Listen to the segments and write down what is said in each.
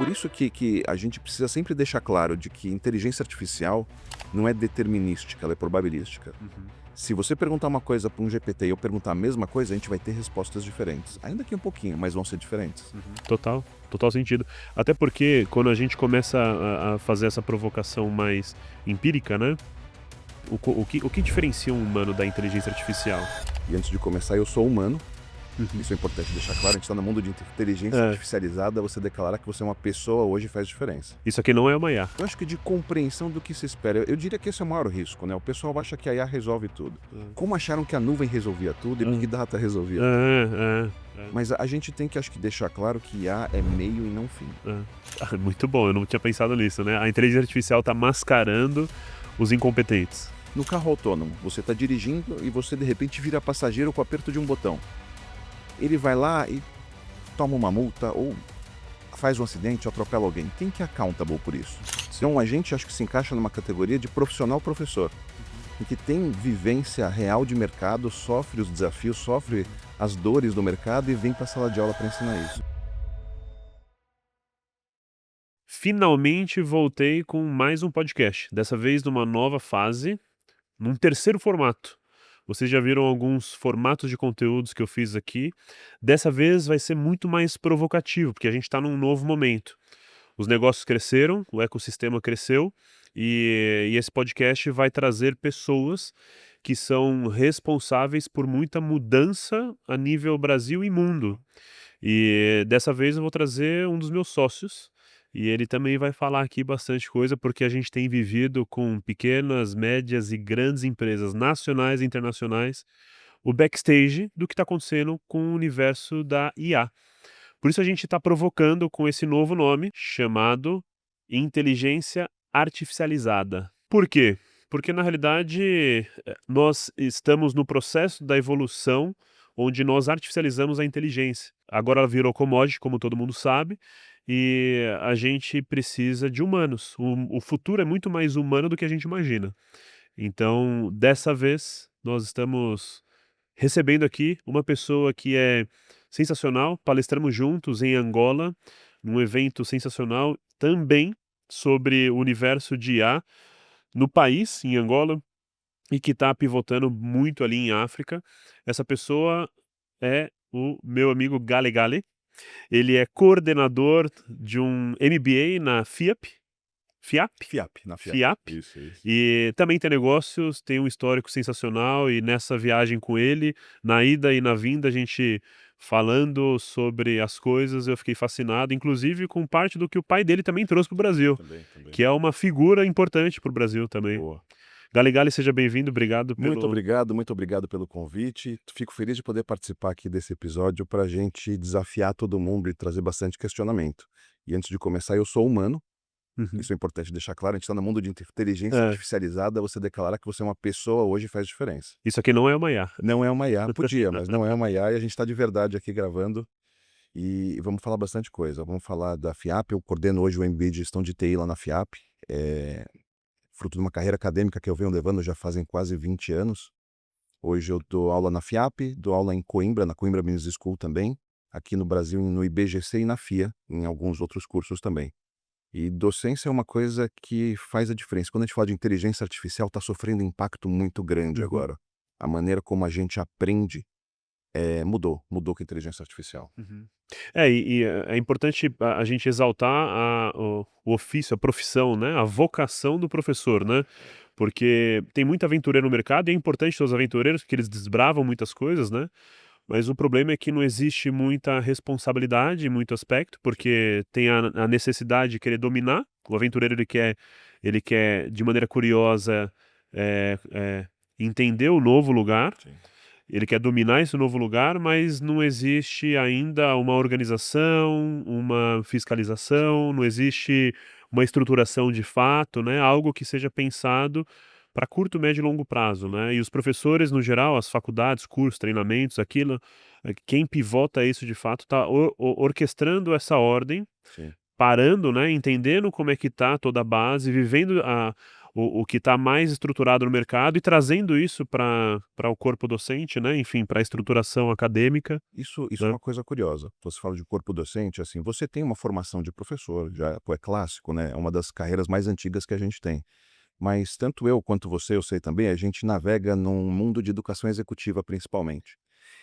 por isso que a gente precisa sempre deixar claro de que inteligência artificial não é determinística, ela é probabilística. Uhum. Se você perguntar uma coisa para um GPT e eu perguntar a mesma coisa, a gente vai ter respostas diferentes. Ainda que um pouquinho, mas vão ser diferentes. Total sentido. Até porque quando a gente começa a fazer essa provocação mais empírica, né? O que diferencia um humano da inteligência artificial? E antes de começar, eu sou humano. Uhum. Isso é importante deixar claro. A gente está no mundo de inteligência É. artificializada. Você declarar que você é uma pessoa hoje faz diferença. Isso aqui não é uma IA. Eu acho que de compreensão do que se espera. Eu diria que esse é o maior risco, né? O pessoal acha que a IA resolve tudo. Como acharam que a nuvem resolvia tudo e Big Data resolvia tudo. Mas a gente tem que, acho que, deixar claro que IA é meio e não fim. Muito bom, eu não tinha pensado nisso, né? A inteligência artificial está mascarando os incompetentes. No carro autônomo, você está dirigindo e você de repente vira passageiro com o aperto de um botão. Ele vai lá e toma uma multa ou faz um acidente ou atropela alguém. Quem que é accountable por isso? Então a gente acho que se encaixa numa categoria de profissional professor, em que tem vivência real de mercado, sofre os desafios, sofre as dores do mercado e vem para a sala de aula para ensinar isso. Finalmente voltei com mais um podcast, dessa vez numa nova fase, num terceiro formato. Vocês já viram alguns formatos de conteúdos que eu fiz aqui. Dessa vez vai ser muito mais provocativo, porque a gente está num novo momento. Os negócios cresceram, o ecossistema cresceu e esse podcast vai trazer pessoas que são responsáveis por muita mudança a nível Brasil e mundo. E dessa vez eu vou trazer um dos meus sócios e ele também vai falar aqui bastante coisa, porque a gente tem vivido com pequenas, médias e grandes empresas nacionais e internacionais o backstage do que está acontecendo com o universo da IA. Por isso a gente está provocando com esse novo nome chamado inteligência artificializada. Por quê? Porque na realidade nós estamos no processo da evolução onde nós artificializamos a inteligência. Agora ela virou commodity, como todo mundo sabe, e a gente precisa de humanos. O futuro é muito mais humano do que a gente imagina. Então, dessa vez, nós estamos recebendo aqui uma pessoa que é sensacional. Palestramos juntos em Angola, num evento sensacional também sobre o universo de IA no país, em Angola, e que está pivotando muito ali em África. Essa pessoa é o meu amigo Gale Gale. Ele é coordenador de um MBA na FIAP. Na FIAP. FIAP. Isso. E também tem negócios, tem um histórico sensacional e nessa viagem com ele, na ida e na vinda, a gente falando sobre as coisas, eu fiquei fascinado, inclusive com parte do que o pai dele também trouxe para o Brasil, Também. que é uma figura importante para o Brasil também. Boa. Gale, seja bem-vindo, obrigado pelo... Muito obrigado pelo convite. Fico feliz de poder participar aqui desse episódio para a gente desafiar todo mundo e trazer bastante questionamento. E antes de começar, eu sou humano. Uhum. Isso é importante deixar claro. A gente está no mundo de inteligência artificializada. Você declarar que você é uma pessoa hoje faz diferença. Isso aqui não é uma IA. Não é uma IA. Podia, mas não é uma IA. E a gente está de verdade aqui gravando. E vamos falar bastante coisa. Vamos falar da FIAP. Eu coordeno hoje o MBA de Gestão de TI lá na FIAP. Fruto de uma carreira acadêmica que eu venho levando já fazem quase 20 anos. Hoje eu dou aula na FIAP, dou aula em Coimbra, na Coimbra Business School também, aqui no Brasil no IBGC e na FIA, em alguns outros cursos também. E docência é uma coisa que faz a diferença. Quando a gente fala de inteligência artificial, está sofrendo um impacto muito grande agora. A maneira como a gente aprende mudou com a inteligência artificial. É importante a gente exaltar o ofício, a profissão, né? A vocação do professor, né? Porque tem muito aventureiro no mercado e é importante ter os aventureiros porque eles desbravam muitas coisas, né? Mas o problema é que não existe muita responsabilidade em muito aspecto, porque tem a necessidade de querer dominar. O aventureiro ele quer de maneira curiosa entender o novo lugar. Sim. Ele quer dominar esse novo lugar, mas não existe ainda uma organização, uma fiscalização, não existe uma estruturação de fato, né? Algo que seja pensado para curto, médio e longo prazo, né? E os professores, no geral, as faculdades, cursos, treinamentos, aquilo, quem pivota isso de fato está orquestrando essa ordem, Sim. parando, né? Entendendo como é que está toda a base, vivendo o que está mais estruturado no mercado e trazendo isso para o corpo docente, né? Enfim, para a estruturação acadêmica, Isso é né? uma coisa curiosa. Você fala de corpo docente, assim, você tem uma formação de professor, já pô, é clássico, né? É uma das carreiras mais antigas que a gente tem. Mas tanto eu quanto você, eu sei também, a gente navega num mundo de educação executiva principalmente.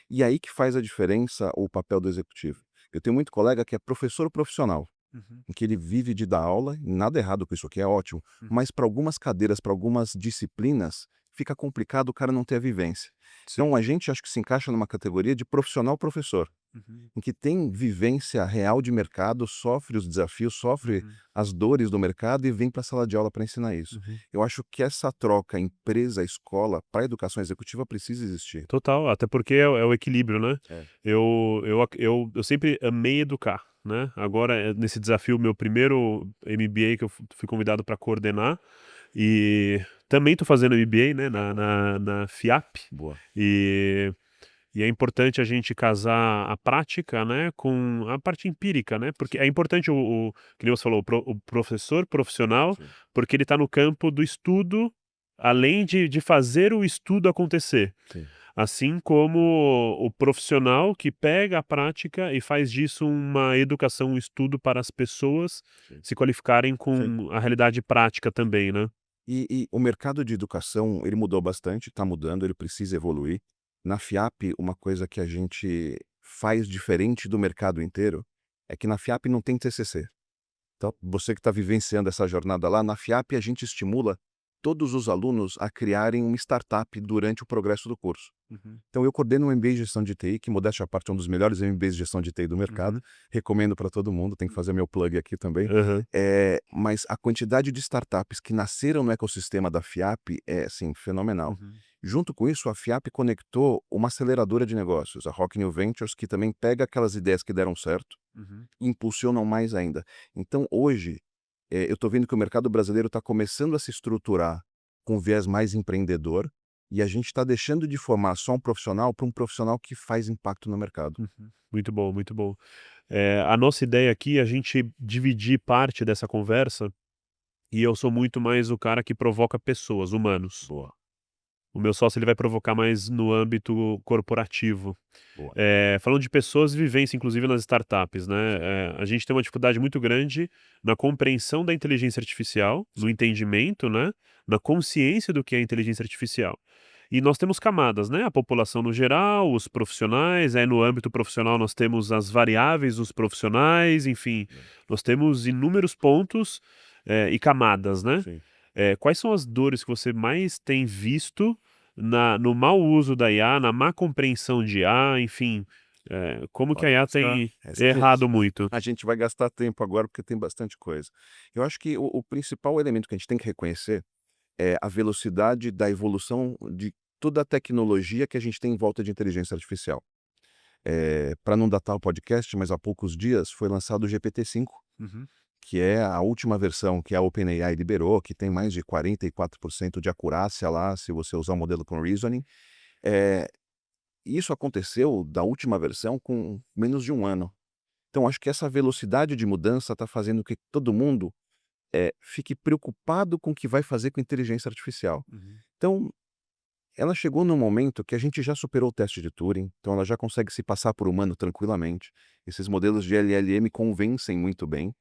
E aí que faz a diferença o papel do executivo. Eu tenho muito colega que é professor profissional, Uhum, em que ele vive de dar aula, e nada errado com isso aqui, é ótimo, uhum. mas para algumas cadeiras, para algumas disciplinas, fica complicado o cara não ter a vivência. Sim. Então a gente acho que se encaixa numa categoria de profissional professor, Uhum, em que tem vivência real de mercado, sofre os desafios, sofre uhum, as dores do mercado e vem para a sala de aula para ensinar isso. uhum. Eu acho que essa troca empresa-escola para a educação executiva precisa existir. Total, até porque é o equilíbrio, né? É. Eu sempre amei educar, né? Agora, nesse desafio, meu primeiro MBA que eu fui convidado para coordenar, e também estou fazendo MBA, né, na FIAP, Boa. e, e é importante a gente casar a prática, né, com a parte empírica, né? Porque é importante que nem você falou, o professor profissional, Sim, porque ele está no campo do estudo, além de fazer o estudo acontecer. sim, Assim como o profissional que pega a prática e faz disso uma educação, um estudo para as pessoas sim. se qualificarem Sim. com a realidade prática também, né? E o mercado de educação, ele mudou bastante, está mudando, ele precisa evoluir. Na FIAP, uma coisa que a gente faz diferente do mercado inteiro é que na FIAP não tem TCC. Então, você que está vivenciando essa jornada lá, na FIAP a gente estimula todos os alunos a criarem uma startup durante o progresso do curso. Uhum, Então, eu coordeno um MBA em gestão de TI, que, modéstia à parte, é um dos melhores MBAs de gestão de TI do mercado. uhum, Recomendo para todo mundo, tem que fazer meu plug aqui também. aham, Mas a quantidade de startups que nasceram no ecossistema da FIAP é, assim, fenomenal. uhum, Junto com isso, a FIAP conectou uma aceleradora de negócios, a Rock New Ventures, que também pega aquelas ideias que deram certo uhum, e impulsionam mais ainda. Então, hoje, eu estou vendo que o mercado brasileiro está começando a se estruturar com viés mais empreendedor e a gente está deixando de formar só um profissional para um profissional que faz impacto no mercado. uhum. Muito bom, muito bom. A nossa ideia aqui é a gente dividir parte dessa conversa, e eu sou muito mais o cara que provoca pessoas, humanos. Boa, O meu sócio ele vai provocar mais no âmbito corporativo. boa. Falando de pessoas e vivência, inclusive nas startups, né? A gente tem uma dificuldade muito grande na compreensão da inteligência artificial, no entendimento, né? Na consciência do que é inteligência artificial. E nós temos camadas, né? A população no geral, os profissionais, aí no âmbito profissional nós temos as variáveis dos profissionais, enfim, nós temos inúmeros pontos e camadas, né? Sim. Quais são as dores que você mais tem visto no mau uso da IA, na má compreensão de IA, enfim, como que a Olha, IA essa, tem essa errado muito? a gente vai gastar tempo agora porque tem bastante coisa. Eu acho que o principal elemento que a gente tem que reconhecer é a velocidade da evolução de toda a tecnologia que a gente tem em volta de inteligência artificial. Para não datar o podcast, mas há poucos dias foi lançado o GPT-5, Uhum, que é a última versão que a OpenAI liberou, que tem mais de 44% de acurácia lá, se você usar o modelo com reasoning. Eh, Isso aconteceu da última versão com menos de um ano. Então acho que essa velocidade de mudança está fazendo que todo mundo, fique preocupado com o que vai fazer com a inteligência artificial. uhum, Então, ela chegou num momento que a gente já superou o teste de Turing, então ela já consegue se passar por humano tranquilamente. Esses modelos de LLM convencem muito bem.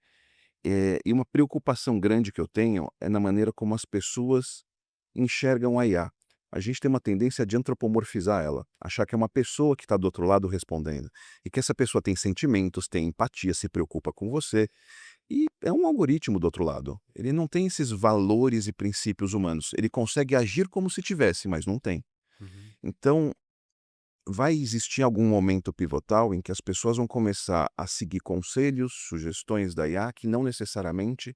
E uma preocupação grande que eu tenho é na maneira como as pessoas enxergam a IA. A gente tem uma tendência de antropomorfizar ela, achar que é uma pessoa que está do outro lado respondendo, e que essa pessoa tem sentimentos, tem empatia, se preocupa com você, e é um algoritmo do outro lado. Ele não tem esses valores e princípios humanos. Ele consegue agir como se tivesse, mas não tem. uhum, Então, vai existir algum momento pivotal em que as pessoas vão começar a seguir conselhos, sugestões da IA que não necessariamente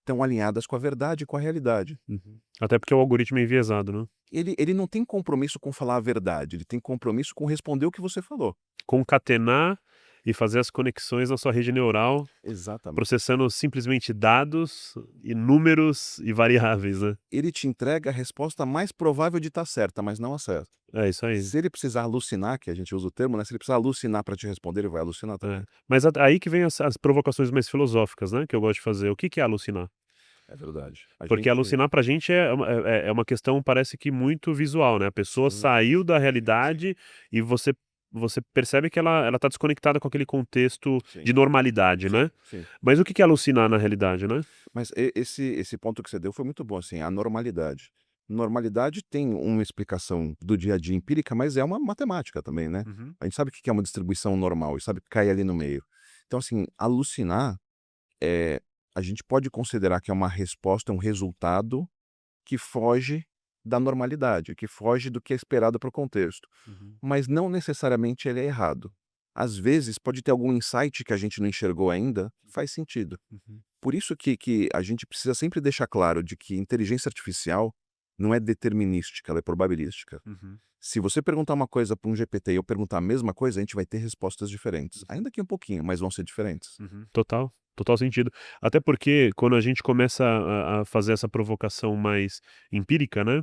estão alinhadas com a verdade e com a realidade. uhum. Até porque o algoritmo é enviesado, né? Ele não tem compromisso com falar a verdade, ele tem compromisso com responder o que você falou. Concatenar e fazer as conexões na sua rede neural, Exatamente. processando simplesmente dados e números e variáveis, né? Ele te entrega a resposta mais provável de estar certa, mas não a certa. É isso aí. Se ele precisar alucinar, que a gente usa o termo, né? Se ele precisar alucinar para te responder, ele vai alucinar também. Mas aí que vem as provocações mais filosóficas, né, que eu gosto de fazer. O que que é alucinar? É verdade. A Porque gente alucinar pra gente é uma questão, parece que muito visual, né, a pessoa sim, saiu da sim, sim, realidade e você percebe que ela tá desconectada com aquele contexto de sim, normalidade, sim, né. sim. Mas o que que é alucinar na realidade, né? Mas esse ponto que você deu foi muito bom, assim, a normalidade. Normalidade tem uma explicação do dia a dia empírica, mas é uma matemática também, né. Uhum, A gente sabe o que que é uma distribuição normal e sabe que cai ali no meio. Então, assim, alucinar, é a gente pode considerar que é uma resposta, um resultado que foge da normalidade, que foge do que é esperado para o contexto, uhum, mas não necessariamente ele é errado. Às vezes pode ter algum insight que a gente não enxergou ainda, faz sentido. uhum, Por isso que a gente precisa sempre deixar claro de que inteligência artificial não é determinística, ela é probabilística. uhum, Se você perguntar uma coisa para um GPT e eu perguntar a mesma coisa, a gente vai ter respostas diferentes. uhum, Ainda que um pouquinho, mas vão ser diferentes. uhum. Total, total sentido. Até porque quando a gente começa a fazer essa provocação mais empírica, né,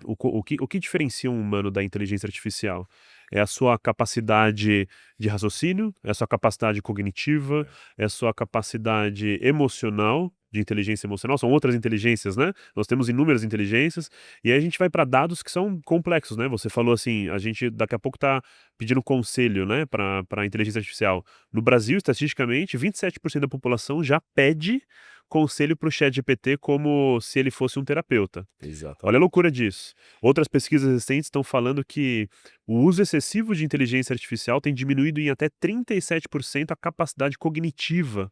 o que diferencia um humano da inteligência artificial? É a sua capacidade de raciocínio, é a sua capacidade cognitiva, É. é a sua capacidade emocional, de inteligência emocional, são outras inteligências, né? Nós temos inúmeras inteligências, e aí a gente vai para dados que são complexos, né? Você falou assim, a gente daqui a pouco está pedindo conselho, né, para a inteligência artificial. No Brasil, estatisticamente, 27% da população já pede conselho para o ChatGPT como se ele fosse um terapeuta. Olha a Exatamente. loucura disso. Outras pesquisas recentes estão falando que o uso excessivo de inteligência artificial tem diminuído em até 37% a capacidade cognitiva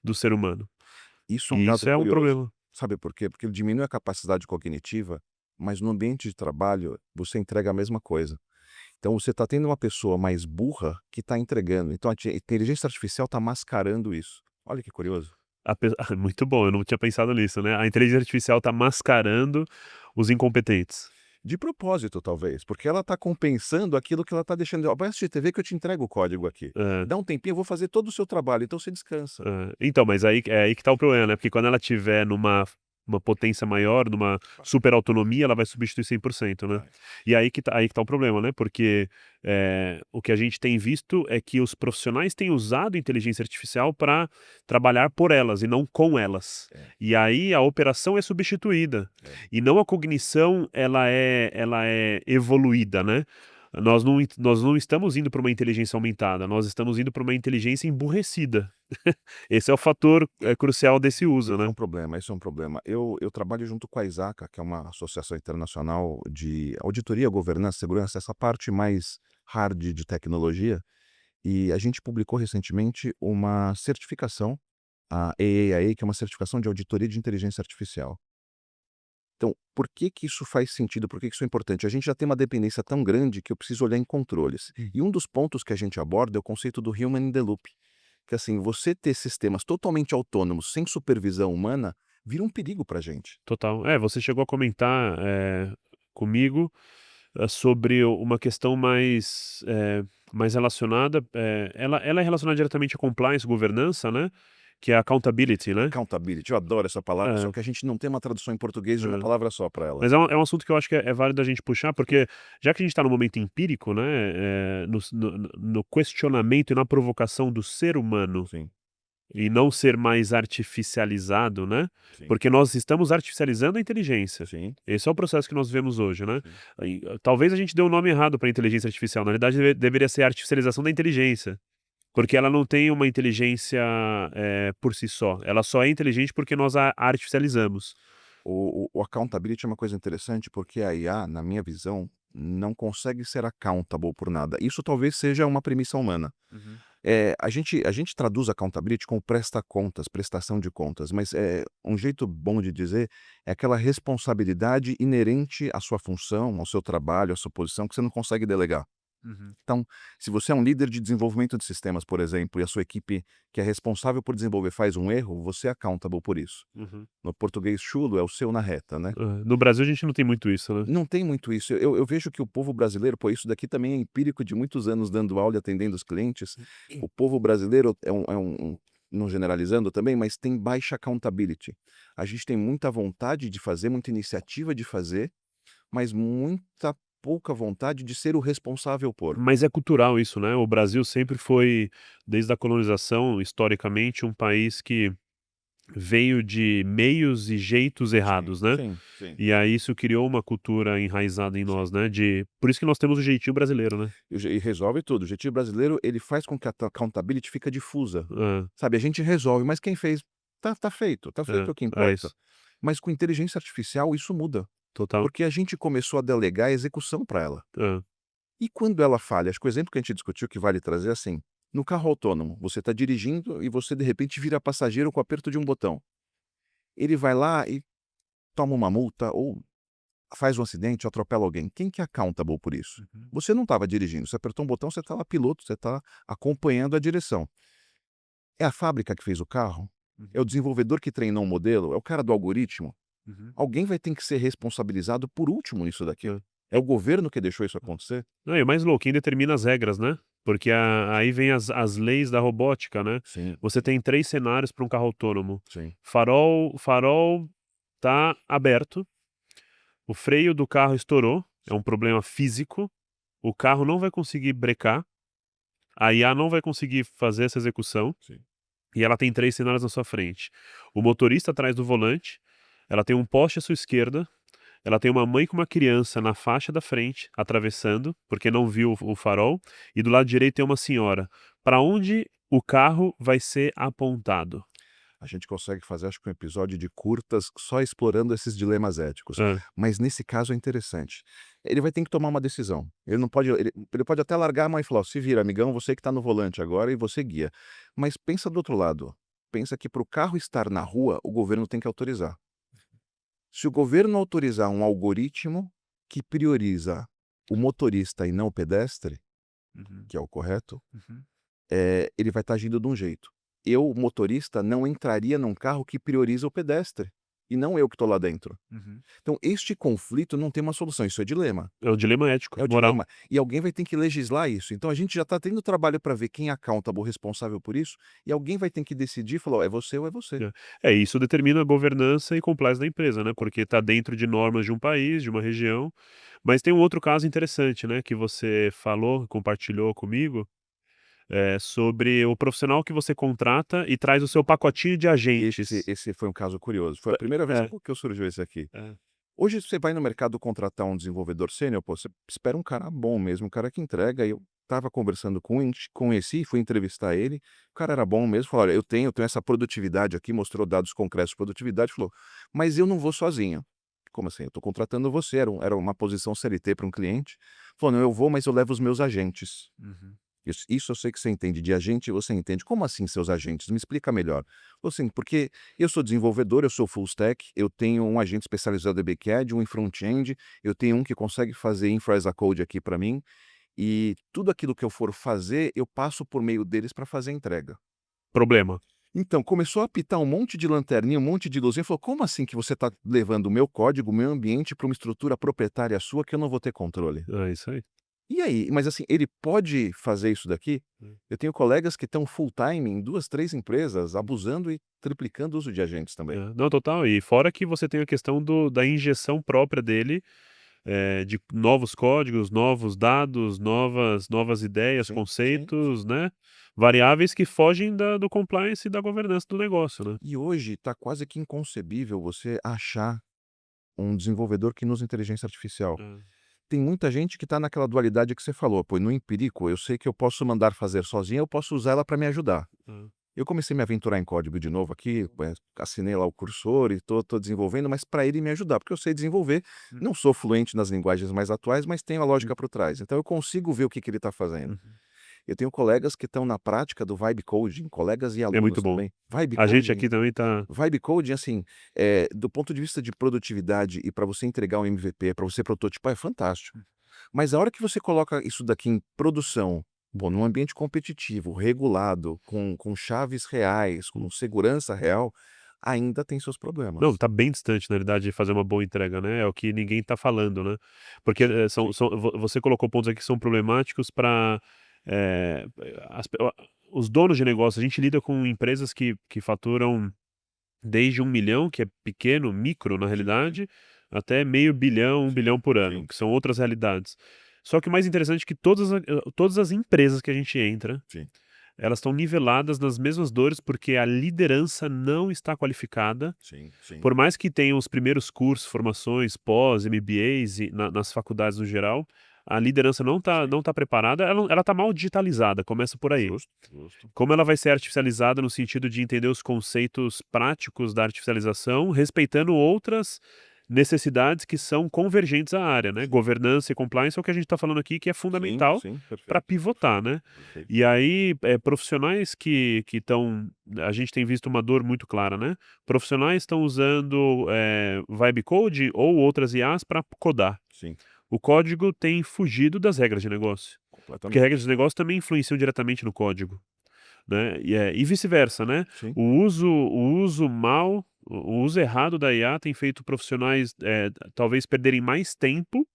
do ser humano. Isso é um E dado isso é um curioso. problema. Sabe por quê? Porque ele diminui a capacidade cognitiva, mas no ambiente de trabalho você entrega a mesma coisa. Então você está tendo uma pessoa mais burra que está entregando. Então a inteligência artificial está mascarando isso. Olha que curioso. Muito bom, eu não tinha pensado nisso, né? A inteligência artificial está mascarando os incompetentes. De propósito, talvez, porque ela está compensando aquilo que ela está deixando. "Ó, vai assistir TV que eu te entrego o código aqui. É, Dá um tempinho, eu vou fazer todo o seu trabalho, então você descansa." é. Então, mas aí é aí que tá o problema, né? Porque quando ela tiver numa uma potência maior, numa super autonomia, ela vai substituir 100%, né? Vai. E aí que tá o problema, né? Porque o que a gente tem visto é que os profissionais têm usado inteligência artificial para trabalhar por elas e não com elas. É, E aí a operação é substituída é. e não a cognição ela é evoluída, né? Nós não estamos indo para uma inteligência aumentada, nós estamos indo para uma inteligência emburrecida. Esse é o fator crucial desse uso, Esse é né? um problema, esse é um problema. Eu trabalho junto com a ISACA, que é uma associação internacional de auditoria, governança, segurança, essa parte mais hard de tecnologia, e a gente publicou recentemente uma certificação, a AAIA, que é uma certificação de auditoria de inteligência artificial. Então, por que que isso faz sentido? Por que que isso é importante? A gente já tem uma dependência tão grande que eu preciso olhar em controles. E um dos pontos que a gente aborda é o conceito do human in the loop, que assim, você ter sistemas totalmente autônomos, sem supervisão humana, vira um perigo para a gente. Total. Você chegou a comentar comigo sobre uma questão mais relacionada, ela é relacionada diretamente à compliance, governança, né? Que é a accountability, né? Accountability, eu adoro essa palavra, só É, que a gente não tem uma tradução em português de uma é. palavra só para ela. Mas é um assunto que eu acho que é válido a gente puxar, porque já que a gente está no momento empírico, né, no questionamento e na provocação do ser humano Sim, e não ser mais artificializado, né, sim, porque nós estamos artificializando a inteligência. sim, Esse é o processo que nós vemos hoje, né. sim. Talvez a gente dê um nome errado para a inteligência artificial, na verdade deveria ser a artificialização da inteligência, porque ela não tem uma inteligência, por si só, ela só é inteligente porque nós a artificializamos. O accountability é uma coisa interessante, porque a IA, na minha visão, não consegue ser accountable por nada. Isso talvez seja uma premissa humana. Uhum. A gente traduz accountability como presta contas, prestação de contas, mas um jeito bom de dizer é aquela responsabilidade inerente à sua função, ao seu trabalho, à sua posição, que você não consegue delegar. Uhum. Então, se você é um líder de desenvolvimento de sistemas, por exemplo, e a sua equipe que é responsável por desenvolver faz um erro, você é accountable por isso. Uhum. No português chulo, é o seu na reta, né? No Brasil a gente não tem muito isso, né. Não tem muito isso. Eu vejo que o povo brasileiro, pô, isso daqui também é empírico de muitos anos dando aula e atendendo os clientes. O povo brasileiro não generalizando também, mas tem baixa accountability. A gente tem muita vontade de fazer, muita iniciativa de fazer, mas muita pouca vontade de ser o responsável por. Mas é cultural isso, né, o Brasil sempre foi, desde a colonização, historicamente, um país que veio de meios e jeitos Sim, errados, né? sim, sim. E aí isso criou uma cultura enraizada em nós, né? Por isso que nós temos o jeitinho brasileiro, né? E resolve tudo. O jeitinho brasileiro, ele faz com que a accountability fica difusa. É, Sabe, a gente resolve, mas quem fez, tá feito é o que é importa. isso. Mas com inteligência artificial isso muda, Total. porque a gente começou a delegar a execução para ela. É, E quando ela falha, acho que o exemplo que a gente discutiu que vale trazer é assim, no carro autônomo, você está dirigindo e você de repente vira passageiro com o aperto de um botão. Ele vai lá e toma uma multa ou faz um acidente ou atropela alguém. Quem que é accountable por isso? uhum, Você não estava dirigindo, você apertou um botão, você está lá piloto, você está acompanhando a direção. É a fábrica que fez o carro? É o uhum, desenvolvedor que treinou o modelo? É o cara do algoritmo? uhum, Alguém vai ter que ser responsabilizado por último nisso daqui. é. É o governo que deixou isso acontecer? Não, e o mais louco, quem determina as regras, né? Porque aí vem as leis da robótica, né? Sim, Você tem 3 cenários para um carro autônomo. sim. Farol tá aberto, o freio do carro estourou, é um problema físico, o carro não vai conseguir brecar, a IA não vai conseguir fazer essa execução, Sim. e ela tem 3 cenários na sua frente. O motorista atrás do volante, ela tem um poste à sua esquerda, ela tem uma mãe com uma criança na faixa da frente, atravessando, porque não viu o farol, e do lado direito tem uma senhora. Para onde o carro vai ser apontado? A gente consegue fazer, acho que um episódio de curtas só explorando esses dilemas éticos. É, Mas nesse caso é interessante. Ele vai ter que tomar uma decisão. Ele não pode. Ele pode até largar a mão e falar: "Ó, se vira, amigão, você que está no volante agora e você guia." Mas pensa do outro lado. Pensa que para o carro estar na rua, o governo tem que autorizar. Se o governo autorizar um algoritmo que prioriza o motorista e não o pedestre, uhum, que é o correto, uhum, ele vai estar agindo de um jeito. Eu, motorista, não entraria num carro que prioriza o pedestre, e não eu que estou lá dentro. uhum. Então, este conflito não tem uma solução, isso é dilema. É um dilema ético, É o moral. dilema. E alguém vai ter que legislar isso. Então, a gente já está tendo trabalho para ver quem é accountable, responsável por isso, e alguém vai ter que decidir e falar: "Ó, é você ou é você." Isso determina a governança e compliance da empresa, né? Porque está dentro de normas de um país, de uma região. Mas tem um outro caso interessante, né? Que você falou, compartilhou comigo, sobre o profissional que você contrata e traz o seu pacotinho de Esse, agentes. esse foi um caso curioso. Foi a primeira vez É, que eu surgiu esse aqui. é. Hoje você vai no mercado contratar um desenvolvedor sênior, pô, você espera um cara bom mesmo, um cara que entrega. E eu estava conversando com esse, fui entrevistar ele, o cara era bom mesmo, falou: "Olha, eu tenho essa produtividade aqui", mostrou dados concretos de produtividade, falou: "Mas eu não vou sozinho." "Como assim?" "Eu estou contratando você." Era uma posição CLT para um cliente. Falou: "Não, eu vou, mas eu levo os meus agentes." Uhum, Isso eu sei que você entende de agente, você entende. "Como assim seus agentes? Me explica melhor." Falou assim: "Porque eu sou desenvolvedor, eu sou full stack, eu tenho um agente especializado em back-end, um em front-end, eu tenho um que consegue fazer infra as a code aqui para mim, e tudo aquilo que eu for fazer, eu passo por meio deles para fazer a entrega." problema. Então, começou a apitar um monte de lanterninha, um monte de luzinha, falou: "Como assim que você está levando o meu código, o meu ambiente para uma estrutura proprietária sua que eu não vou ter controle?" É isso aí. E aí? Mas assim, ele pode fazer isso daqui? Hum. Eu tenho colegas que estão full time em 2, 3 empresas, abusando e triplicando o uso de agentes também. Não, total. E fora que você tem a questão da injeção própria dele, de novos códigos, novos dados, novas ideias, Sim, sim, sim. conceitos, né? Variáveis que fogem do compliance e da governança do negócio, né? E hoje está quase que inconcebível você achar um desenvolvedor que usa inteligência artificial. É, Tem muita gente que está naquela dualidade que você falou: "Pô, no empírico eu sei que eu posso mandar fazer sozinho, eu posso usar ela para me ajudar." é. Eu comecei a me aventurar em código de novo aqui, assinei lá o cursor e tô desenvolvendo, mas para ele me ajudar, porque eu sei desenvolver, Hum, não sou fluente nas linguagens mais atuais, mas tenho a hum, lógica por trás, então eu consigo ver o que ele está fazendo. uhum. Eu tenho colegas que estão na prática do vibe coding, colegas e É muito alunos bom. também. Vibe A gente coding aqui também tá. vibe coding, assim, do ponto de vista de produtividade e para você entregar um MVP, para você prototipar, é fantástico. Mas a hora que você coloca isso daqui em produção, bom, num ambiente competitivo, regulado, com chaves reais, com segurança real, ainda tem seus Não, problemas. tá bem distante, na realidade, de fazer uma boa entrega, né, é o que ninguém tá falando, né. Porque, Sim, sim. você colocou pontos aqui que são problemáticos para os donos de negócio. A gente lida com empresas que faturam desde 1 milhão, que é pequeno, micro na Sim, sim, realidade, até meio bilhão, 1 bilhão por ano, sim, que são outras realidades. Só que o mais interessante é que todas as empresas que a gente entra, sim. elas estão niveladas nas mesmas dores porque a liderança não está qualificada. Sim, sim. Por mais que tenham os primeiros cursos, formações, pós, MBAs nas faculdades no geral, a liderança não tá preparada, ela tá mal digitalizada, começa por aí. Justo, justo. Como ela vai ser artificializada no sentido de entender os conceitos práticos da artificialização, respeitando outras necessidades que são convergentes à área, né? Governança e compliance é o que a gente está falando aqui, que é fundamental Sim, perfeito. para pivotar, né? Perfeito. E aí, profissionais que estão... A gente tem visto uma dor muito clara, né? Profissionais estão usando Vibe Code ou outras IAs para codar. Sim, O código tem fugido das regras de negócio. Porque completamente. regras de negócio também influenciam diretamente no código, né? E vice-versa, né? Sim. O uso errado da IA tem feito profissionais talvez perderem mais tempo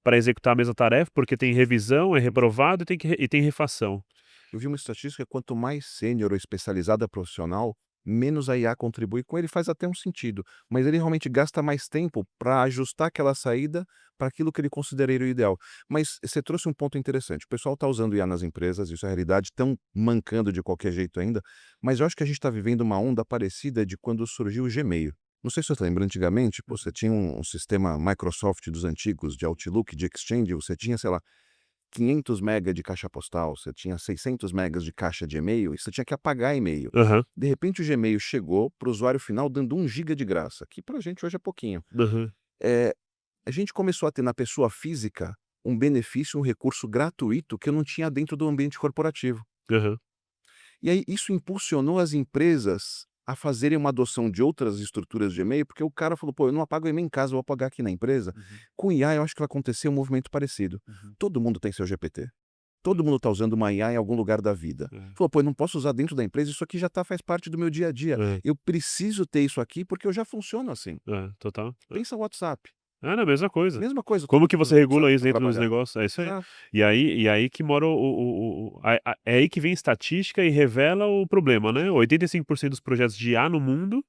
para executar a mesma tarefa, porque tem revisão, é reprovado e tem refação. Eu vi uma estatística, quanto mais sênior ou especializada profissional, menos a IA contribui com ele, faz até um sentido, mas ele realmente gasta mais tempo para ajustar aquela saída para aquilo que ele consideraria o ideal. Mas você trouxe um ponto interessante, o pessoal está usando IA nas empresas, isso é realidade, estão mancando de qualquer jeito ainda, mas eu acho que a gente está vivendo uma onda parecida de quando surgiu o Gmail. Não sei se você lembra, antigamente, você tinha um sistema Microsoft dos antigos, de Outlook, de Exchange, você tinha, sei lá, 500 mega de caixa postal, você tinha 600 megas de caixa de e-mail, e você tinha que apagar e-mail. Aham, De repente o Gmail chegou para o usuário final dando 1 giga de graça, que pra gente hoje é pouquinho. aham, Eh, a gente começou a ter na pessoa física um benefício, um recurso gratuito que eu não tinha dentro do ambiente corporativo. aham. E aí isso impulsionou as empresas a fazerem uma adoção de outras estruturas de e-mail, porque o cara falou: "Pô, eu não apago e-mail em casa, eu vou apagar aqui na empresa". Uhum, Com IA eu acho que vai acontecer um movimento parecido. uhum. Todo mundo tem seu GPT. Todo mundo está usando uma IA em algum lugar da vida. É, Falou: "Pô, eu não posso usar dentro da empresa, isso aqui já faz parte do meu dia a dia. é, Eu preciso ter isso aqui, porque eu já funciono assim". total. Pensa o WhatsApp, Na mesma coisa. mesma coisa, todo Como que mundo você usa o WhatsApp regula isso pra dentro dos trabalhar. negócios? É isso aí. Exato. E aí que mora é aí que vem estatística e revela o problema, né? 85% dos projetos de IA no mundo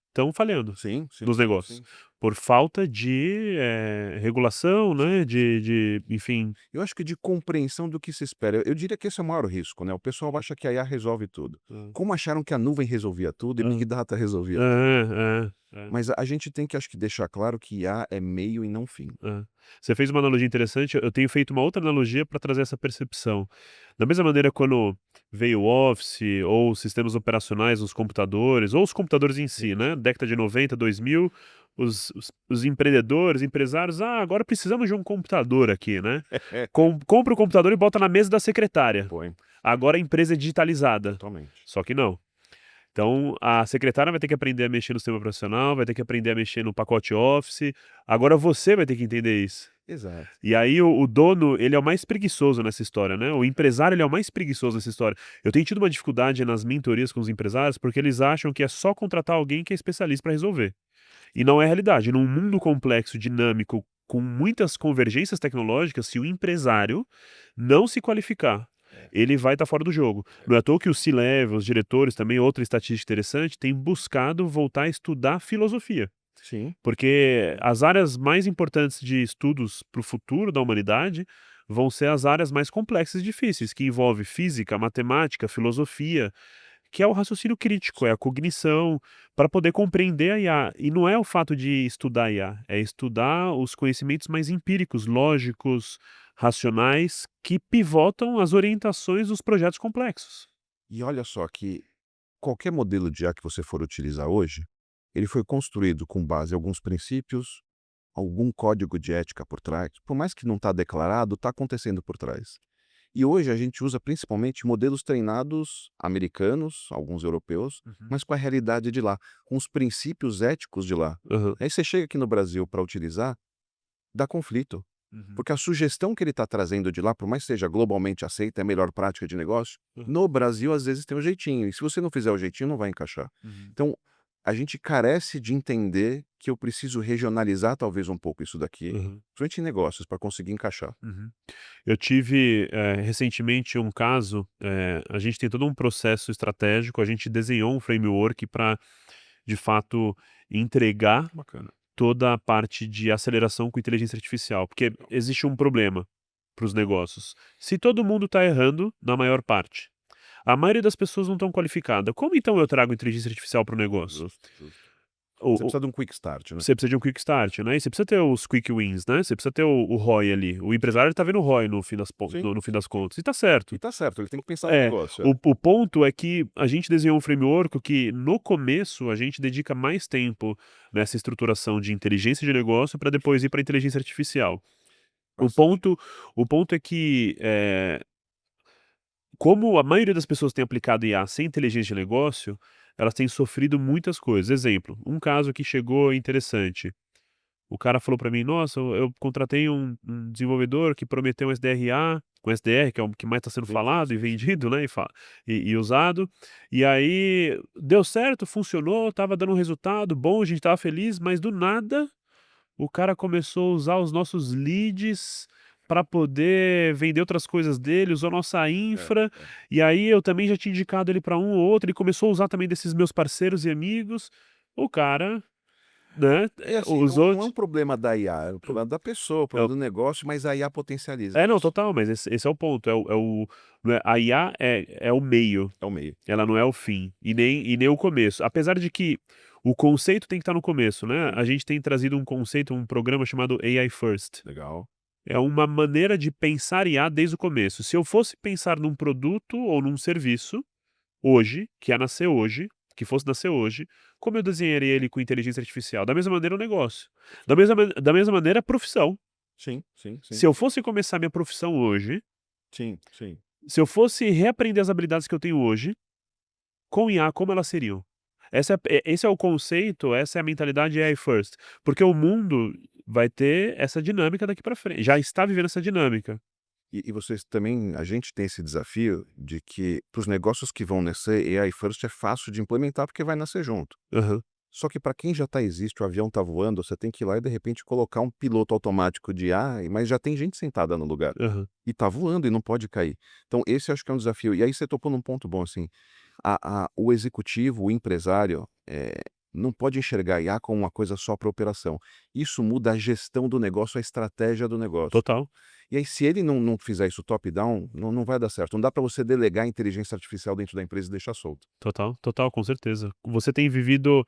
estão falhando Sim, sim, nos negócios. sim. Por falta de regulação, né? Enfim. Eu acho que de compreensão do que se espera. Eu diria que esse é o maior risco, né, o pessoal acha que a IA resolve tudo. É, Como acharam que a nuvem resolvia tudo e Big Data resolvia tudo. é. Mas a gente tem que, acho que, deixar claro que IA é meio e não fim. É. Você fez uma analogia interessante, eu tenho feito uma outra analogia para trazer essa percepção. Da mesma maneira, quando veio o Office, ou sistemas operacionais nos computadores, ou os computadores em si, né? Década de 90, 2000, os empreendedores, empresários, agora precisamos de um computador aqui, né? Compra o computador e bota na mesa da secretária. Põe, Agora a empresa é digitalizada. totalmente. Só que não. Então, a secretária vai ter que aprender a mexer no sistema profissional, vai ter que aprender a mexer no pacote Office. Agora você vai ter que entender isso. Exato. E aí o dono, ele é o mais preguiçoso nessa história, né? O empresário, ele é o mais preguiçoso nessa história. Eu tenho tido uma dificuldade nas mentorias com os empresários porque eles acham que é só contratar alguém que é especialista para resolver. E não é a realidade. Num mundo complexo, dinâmico, com muitas convergências tecnológicas, se o empresário não se qualificar, ele vai estar fora do jogo. Não é à toa que o C-Level, os diretores também, outra estatística interessante, têm buscado voltar a estudar filosofia. Sim. Porque as áreas mais importantes de estudos para o futuro da humanidade vão ser as áreas mais complexas e difíceis, que envolvem física, matemática, filosofia, que é o raciocínio crítico, é a cognição, para poder compreender a IA. E não é o fato de estudar a IA, é estudar os conhecimentos mais empíricos, lógicos, racionais, que pivotam as orientações dos projetos complexos. E olha só que qualquer modelo de IA que você for utilizar hoje, ele foi construído com base em alguns princípios, algum código de ética por trás, por mais que não está declarado, está acontecendo por trás. E hoje a gente usa principalmente modelos treinados americanos, alguns europeus, mas com a realidade de lá, com os princípios éticos de lá. Aham. Aí você chega aqui no Brasil para utilizar, dá conflito. Uhum. Porque a sugestão que ele está trazendo de lá, por mais que seja globalmente aceita, é a melhor prática de negócio, Uhum. no Brasil às vezes tem um jeitinho, e se você não fizer o jeitinho, não vai encaixar. Uhum. Então, a gente carece de entender que eu preciso regionalizar talvez um pouco isso daqui, Uhum. principalmente em negócios, para conseguir encaixar. Uhum. Eu tive recentemente um caso, a gente tem todo um processo estratégico, a gente desenhou um framework para, de fato, entregar Bacana. toda a parte de aceleração com inteligência artificial, porque existe um problema para os negócios. Se todo mundo está errando, na maior parte, A maioria das pessoas não estão qualificada. Como então eu trago inteligência artificial para o negócio? Justo, justo. Você O precisa de um quick start, né? Você precisa de um quick start, né, e você precisa ter os quick wins, né, você precisa ter o ROI ali. O empresário tá vendo o ROI no fim das pon Sim, no fim sim. das contas, e tá certo. E tá certo, ele tem que pensar no É, negócio, o ponto é que a gente desenhou um framework que no começo a gente dedica mais tempo nessa estruturação de inteligência de negócio para depois ir para inteligência artificial. O Faz sentido. ponto o ponto é que, como a maioria das pessoas tem aplicado IA sem inteligência de negócio, elas têm sofrido muitas coisas. Exemplo, um caso que chegou interessante. O cara falou pra mim: "Nossa, eu contratei um desenvolvedor que prometeu um SDRA", com SDR, que é o que mais está sendo Sim, falado e sim, sim. vendido, né, e usado. E aí deu certo, funcionou, estava dando um resultado bom, a gente estava feliz, mas do nada o cara começou a usar os nossos leads para poder vender outras coisas dele, usou nossa É, infra, é. e aí eu também já tinha indicado ele para um ou outro, ele começou a usar também desses meus parceiros e amigos. O cara, né, E assim, usou. não é um problema da IA, é um problema da pessoa, é um É o problema do negócio, mas a IA potencializa É, não, isso. total, mas esse é o ponto, não é a IA é o meio, É o meio. ela não é o fim, e nem o começo. Apesar de que o conceito tem que estar no começo, né, Sim, a gente tem trazido um conceito, um programa chamado AI First. legal. É uma maneira de pensar IA desde o começo. Se eu fosse pensar num produto ou num serviço, hoje, que ia nascer hoje, que fosse nascer hoje, como eu desenharia ele com inteligência artificial? Da mesma maneira o negócio. Da mesma maneira a profissão. Sim, sim, sim. Se eu fosse começar minha profissão hoje, Sim, sim. se eu fosse reaprender as habilidades que eu tenho hoje, com IA, como elas seriam? Esse é o conceito, essa é a mentalidade AI first, porque o mundo vai ter essa dinâmica daqui para frente, já está vivendo essa dinâmica. E vocês também, a gente tem esse desafio de que para os negócios que vão nascer, AI first é fácil de implementar porque vai nascer junto. Aham, Só que para quem já está existe, o avião está voando, você tem que ir lá e de repente colocar um piloto automático de IA, mas já tem gente sentada no lugar. aham, E está voando e não pode cair. Então esse acho que é um desafio. E aí você tocou num ponto bom, assim, o executivo, o empresário, não pode enxergar IA como uma coisa só para operação. Isso muda a gestão do negócio, a estratégia do negócio. total, E aí se ele não fizer isso top-down, não vai dar certo. Não dá para você delegar a inteligência artificial dentro da empresa e deixar solto. total, total, com certeza. Você tem vivido,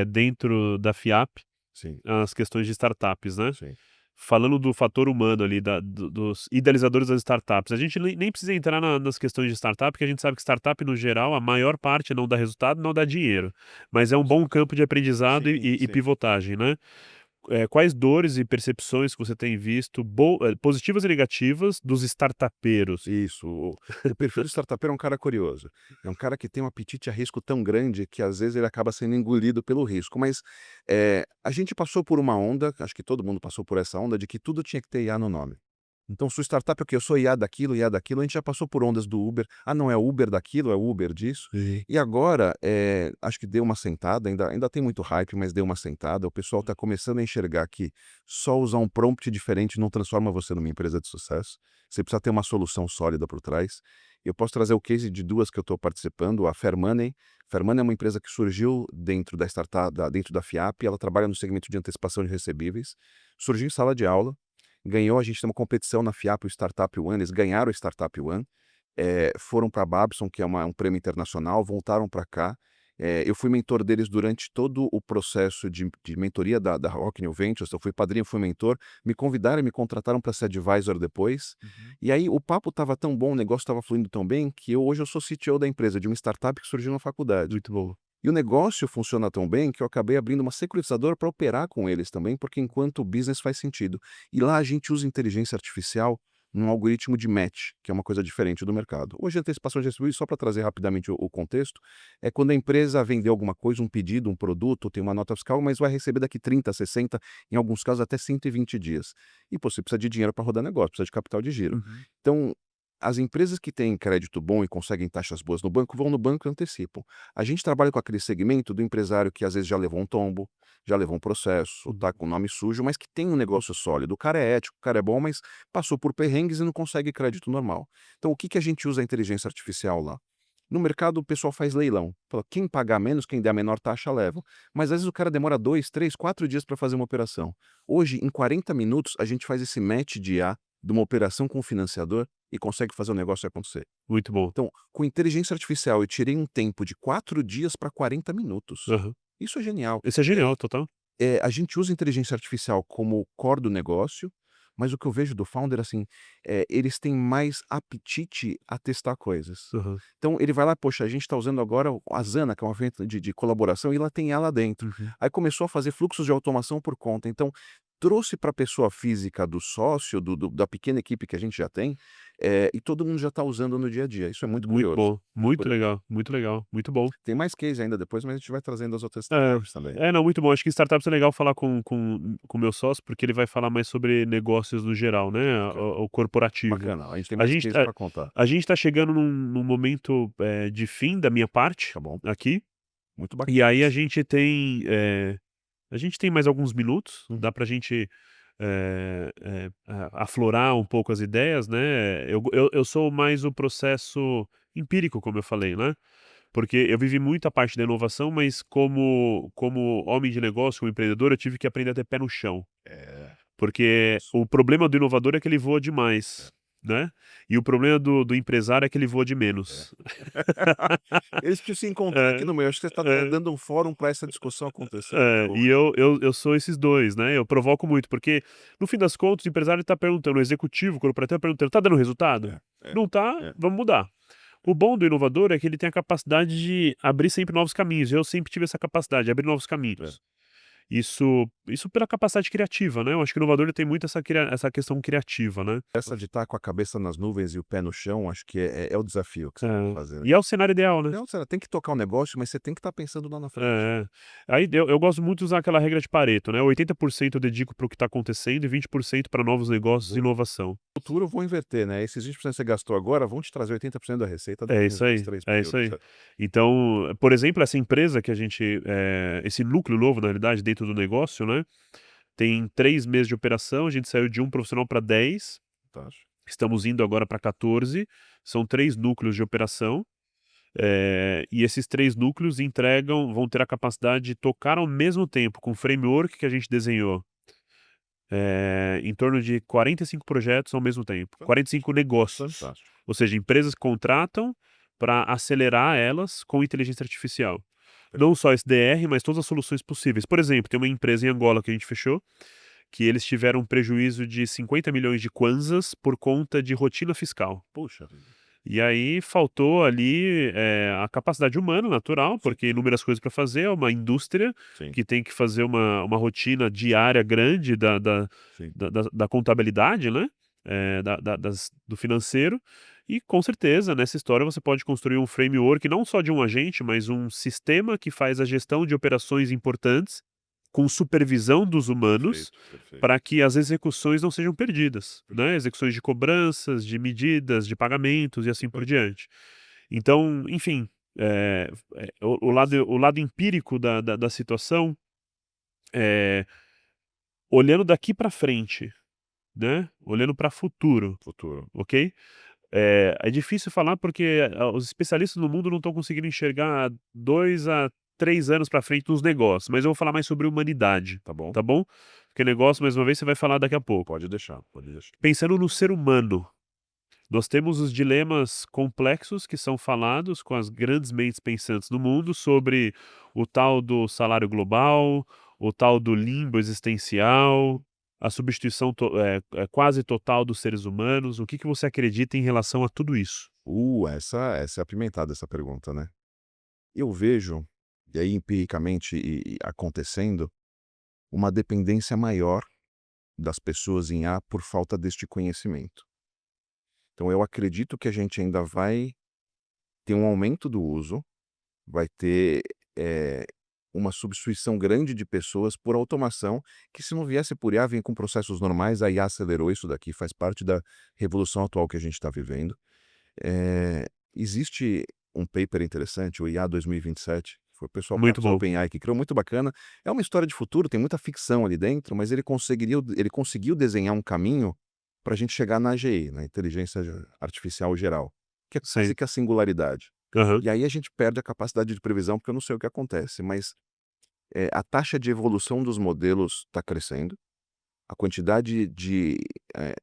dentro da FIAP, Sim, as questões de startups, né? sim. Falando do fator humano ali, dos idealizadores das startups, a gente nem precisa entrar nas questões de startup, porque a gente sabe que startup, no geral, a maior parte não dá resultado, não dá dinheiro, mas é um bom campo de aprendizado Sim, e sim. pivotagem, né? Quais dores e percepções que você tem visto, positivas e negativas, dos startupeiros? Isso. O perfil do startupeiro é um cara curioso. É um cara que tem um apetite a risco tão grande que às vezes ele acaba sendo engolido pelo risco. Mas a gente passou por uma onda, acho que todo mundo passou por essa onda, de que tudo tinha que ter IA no nome. Então, sua startup é o quê? Eu sou IA daquilo, a gente já passou por ondas do Uber. Ah, não, é Uber daquilo, é Uber disso. Sim. E agora, acho que deu uma sentada, ainda tem muito hype, mas deu uma sentada. O pessoal está começando a enxergar que só usar um prompt diferente não transforma você numa empresa de sucesso. Você precisa ter uma solução sólida por trás. Eu posso trazer o case de duas que eu estou participando, a Fairmoney. Fairmoney é uma empresa que surgiu dentro da startup, dentro da FIAP, ela trabalha no segmento de antecipação de recebíveis. Surgiu em sala de aula, ganhou, a gente tem uma competição na FIAP, o Startup One, eles ganharam o Startup One, foram para a Babson, que é um prêmio internacional, voltaram para cá. Eu fui mentor deles durante todo o processo de mentoria da Rock New Ventures, eu fui padrinho, fui mentor, me convidaram e me contrataram para ser advisor depois. Uhum. E aí o papo estava tão bom, o negócio estava fluindo tão bem, que hoje eu sou CTO da empresa, de uma startup que surgiu na faculdade. Muito bom. E o negócio funciona tão bem que eu acabei abrindo uma securitizadora para operar com eles também, porque enquanto o business faz sentido. E lá a gente usa inteligência artificial num algoritmo de match, que é uma coisa diferente do mercado. Hoje, a antecipação de recebíveis, só para trazer rapidamente o contexto, é quando a empresa vendeu alguma coisa, um pedido, um produto, tem uma nota fiscal, mas vai receber daqui 30, 60, em alguns casos até 120 dias. E pô, você precisa de dinheiro para rodar negócio, precisa de capital de giro. Uhum. Então, as empresas que têm crédito bom e conseguem taxas boas no banco, vão no banco e antecipam. A gente trabalha com aquele segmento do empresário que às vezes já levou um tombo, já levou um processo, Uhum. tá com nome sujo, mas que tem um negócio sólido. O cara é ético, o cara é bom, mas passou por perrengues e não consegue crédito normal. Então, o que que a gente usa a inteligência artificial lá? No mercado, o pessoal faz leilão. Fala, quem pagar menos, quem der a menor taxa, leva. Mas às vezes o cara demora 2, 3, 4 dias para fazer uma operação. Hoje, em 40 minutos, a gente faz esse match de IA de uma operação com o financiador e consegue fazer o negócio acontecer. Muito bom. Então, com inteligência artificial, eu tirei um tempo de 4 dias para 40 minutos. Aham. Isso é genial. Esse é genial, total. A gente usa inteligência artificial como core do negócio, mas o que eu vejo do founder, assim, eles têm mais apetite a testar coisas. Aham. Então ele vai lá: "Poxa, a gente está usando agora a Asana, que é uma ferramenta de colaboração, e ela tem ela dentro". Uhum. Aí começou a fazer fluxos de automação por conta. Então, trouxe para a pessoa física do sócio, da pequena equipe que a gente já tem, e todo mundo já está usando no dia a dia. Isso é muito Muito curioso. bom, muito legal, muito bom. Tem mais case ainda depois, mas a gente vai trazendo as outras É, startups também. não, muito bom. Acho que startups é legal falar com o meu sócio, porque ele vai falar mais sobre negócios no geral, né, Bacana. o corporativo. Bacana, a gente tem A mais gente case para contar. a gente tá chegando num momento, de fim da minha parte, Tá bom, aqui, muito e bacana aí isso. a gente tem mais alguns minutos, Hum. dá pra gente, aflorar um pouco as ideias, né. Eu sou mais o processo empírico, como eu falei, né. Porque eu vivi muito a parte da inovação, mas como homem de negócio, como empreendedor, eu tive que aprender a ter pé no chão. É, Porque isso. o problema do inovador é que ele voa demais, né, e o problema do empresário é que ele voa de É. menos. Eles precisam se encontrar aqui É, no meio, acho que você está é, dando um fórum para essa discussão acontecer, muito bom. e eu sou esses 2, né, eu provoco muito, porque no fim das contas o empresário está perguntando, o executivo, o corporativo está perguntando: "Tá dando resultado? É, é, Não tá, é, vamos mudar". O bom do inovador é que ele tem a capacidade de abrir sempre novos caminhos. Eu sempre tive essa capacidade de abrir novos é. caminhos. Isso pela capacidade criativa, né, eu acho que o inovador ele tem muito essa questão criativa, né. Essa de estar com a cabeça nas nuvens e o pé no chão, acho que é o desafio que você tem que É. fazer, né. E é o cenário ideal, né. Não, você tem que tocar o negócio, mas você tem que estar pensando lá na frente. É. Aí eu gosto muito de usar aquela regra de Pareto, né, 80% eu dedico para o que está acontecendo e 20% para novos negócios e Boa. inovação. No futuro eu vou inverter, né, esses 20% que você gastou agora vão te trazer 80% da receita É daqui uns isso 2, aí, 3 é isso períodos. aí. Então, por exemplo, essa empresa que a gente, esse núcleo novo, na realidade, dentro do negócio, né, tem 3 meses de operação, a gente saiu de um profissional para 10, Fantástico. estamos indo agora para 14, são 3 núcleos de operação, e esses 3 núcleos vão ter a capacidade de tocar ao mesmo tempo com o framework que a gente desenhou, em torno de 45 projetos ao mesmo tempo, Fan 45 negócios, fantástico. ou seja, empresas que contratam para acelerar elas com inteligência artificial. Não só SDR, mas todas as soluções possíveis. Por exemplo, tem uma empresa em Angola que a gente fechou, que eles tiveram um prejuízo de 50 milhões de kwanzas por conta de rotina fiscal. Puxa vida. E aí faltou ali, a capacidade humana natural, Sim, porque inúmeras coisas para fazer, é uma indústria sim, que tem que fazer uma rotina diária grande sim. da contabilidade, né, do financeiro, e com certeza nessa história você pode construir um framework não só de um agente, mas um sistema que faz a gestão de operações importantes, com supervisão dos humanos, Perfeito, perfeito. para que as execuções não sejam perdidas, né, execuções de cobranças, de medidas, de pagamentos e assim por diante. Então, enfim, o lado empírico da situação, eh, olhando daqui para frente, né, olhando para futuro, Futuro. ok? É difícil falar porque os especialistas no mundo não estão conseguindo enxergar 2 a 3 anos para frente nos negócios, mas eu vou falar mais sobre humanidade, Tá bom? tá bom? Porque negócio, mais uma vez, você vai falar daqui a pouco. Pode deixar, pode deixar. Pensando no ser humano, nós temos os dilemas complexos que são falados com as grandes mentes pensantes do mundo sobre o tal do salário global, o tal do limbo existencial, a substituição quase total dos seres humanos. O que que você acredita em relação a tudo isso? Essa é apimentada essa pergunta, né. Eu vejo, e aí empiricamente acontecendo, uma dependência maior das pessoas em A por falta deste conhecimento. Então eu acredito que a gente ainda vai ter um aumento do uso, vai ter, eh, uma substituição grande de pessoas por automação, que se não viesse por IA, vem com processos normais, a IA acelerou isso daqui, faz parte da revolução atual que a gente está vivendo. Existe um paper interessante, o IA 2027, foi o pessoal Muito próprio da bom. OpenAI que criou, muito bacana. É uma história de futuro, tem muita ficção ali dentro, mas ele conseguiu desenhar um caminho para a gente chegar na AGI, na inteligência artificial geral, que é quase Sim. que a singularidade. Aham. E aí a gente perde a capacidade de previsão, porque eu não sei o que acontece, mas, a taxa de evolução dos modelos está crescendo, a quantidade de, eh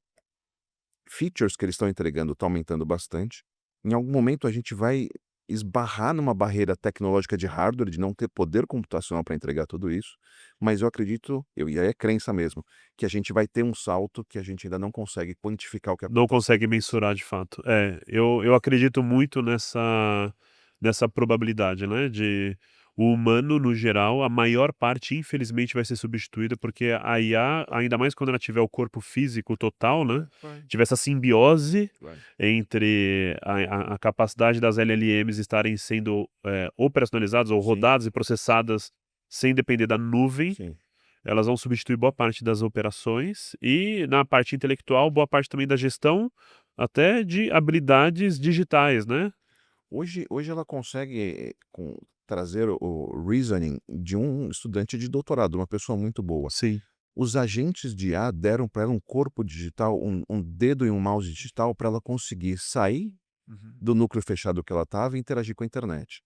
features que eles estão entregando estão aumentando bastante. Em algum momento a gente vai esbarrar numa barreira tecnológica de hardware, de não ter poder computacional para entregar tudo isso, mas eu acredito, e aí é crença mesmo, que a gente vai ter um salto que a gente ainda não consegue quantificar o que Não acontece consegue depois. mensurar de fato. Eu acredito muito nessa probabilidade, né, de o humano, no geral, a maior parte, infelizmente, vai ser substituída, porque a IA, ainda mais quando ela tiver o corpo físico total, né, Vai, tiver essa simbiose vai. entre a capacidade das LLMs estarem sendo, operacionalizadas ou Sim, rodadas e processadas sem depender da nuvem, sim. elas vão substituir boa parte das operações e, na parte intelectual, boa parte também da gestão, até de habilidades digitais, né. Hoje ela consegue trazer o reasoning de um estudante de doutorado, uma pessoa muito boa. Sim. Os agentes de IA deram para ela um corpo digital, um dedo e um mouse digital para ela conseguir sair Uhum. do núcleo fechado que ela estava e interagir com a internet.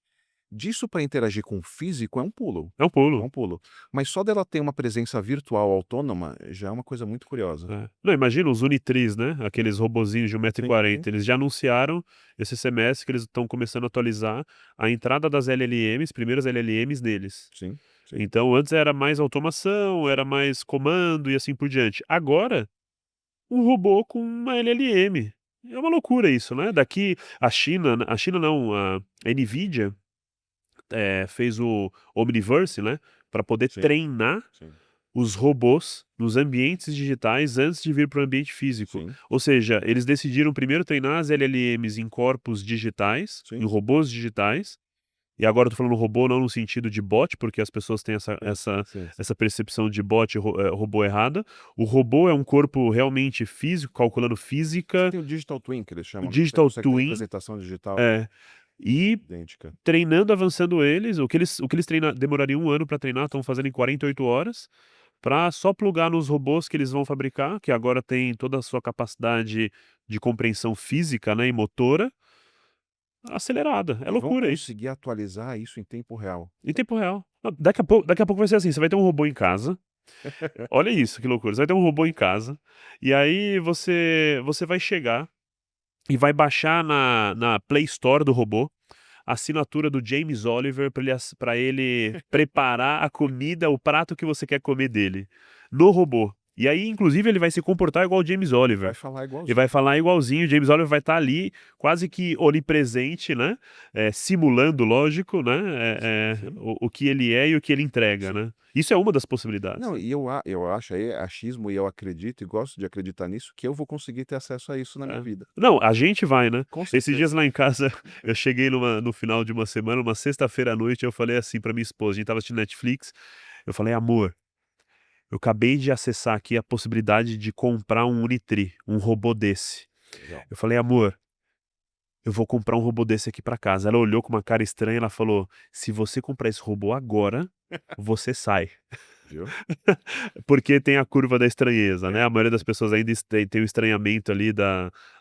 Disso para interagir com o físico é um pulo, É um é pulo. um pulo. Mas só dela ter uma presença virtual autônoma já é uma coisa muito curiosa. É. Não, imagina os Unitris, né, aqueles robozinhos de 1,40 Sim, sim, m, eles já anunciaram esse semestre que eles estão começando a atualizar a entrada das LLMs, primeiras LLMs neles. sim, sim. Então antes era mais automação, era mais comando e assim por diante. Agora, um robô com uma LLM. É uma loucura isso, né, daqui a China não, a Nvidia, fez o Omniverse, né, para poder Sim, treinar sim, os robôs nos ambientes digitais antes de vir para o ambiente físico. sim, Ou seja, eles decidiram primeiro treinar as LLMs em corpos digitais, em sim, robôs digitais, e agora eu tô falando robô não no sentido de bot, porque as pessoas têm essa sim, essa sim, sim. essa percepção de bot e robô errada. O robô é um corpo realmente físico, calculando Você física, tem o digital twin que eles o chamam, né, você digital consegue ter twin, representação digital é, e idêntica. treinando, avançando eles, o que eles demorariam 1 ano para treinar, estão fazendo em 48 horas, para só plugar nos robôs que eles vão fabricar, que agora tem toda a sua capacidade de compreensão física, né, e motora, acelerada. É E vão loucura isso. conseguir atualizar isso em tempo real. Em tempo real. Não, daqui a pouco vai ser assim, você vai ter um robô em casa, olha isso, que loucura, você vai ter um robô em casa, e aí você vai chegar e vai baixar na Play Store do robô a assinatura do James Oliver para ele preparar a comida, o prato que você quer comer dele, no robô. E aí, inclusive, ele vai se comportar igual o James Vai Oliver. falar E vai igualzinho. falar igualzinho, o James Oliver vai estar ali, quase que onipresente, né? Simulando, lógico, né? Sim, sim, O que ele é e o que ele entrega, sim. né? Isso é uma das possibilidades. Não, e eu acho, aí é achismo e eu acredito e gosto de acreditar nisso, que eu vou conseguir ter acesso a isso na minha É. vida. Não, a gente vai, né? Com Esses dias certeza. lá em casa, eu cheguei no final de uma semana, uma sexta-feira à noite, eu falei assim pra minha esposa, a gente estava assistindo Netflix, eu falei: "Amor, eu acabei de acessar aqui a possibilidade de comprar um Unitri, um robô desse". Legal. Eu falei: "Amor, eu vou comprar um robô desse aqui pra casa". Ela olhou com uma cara estranha, ela falou: "Se você comprar esse robô agora, você sai". Viu? Porque tem a curva da estranheza, né, Tem, a maioria das tem. pessoas ainda tem o estranhamento ali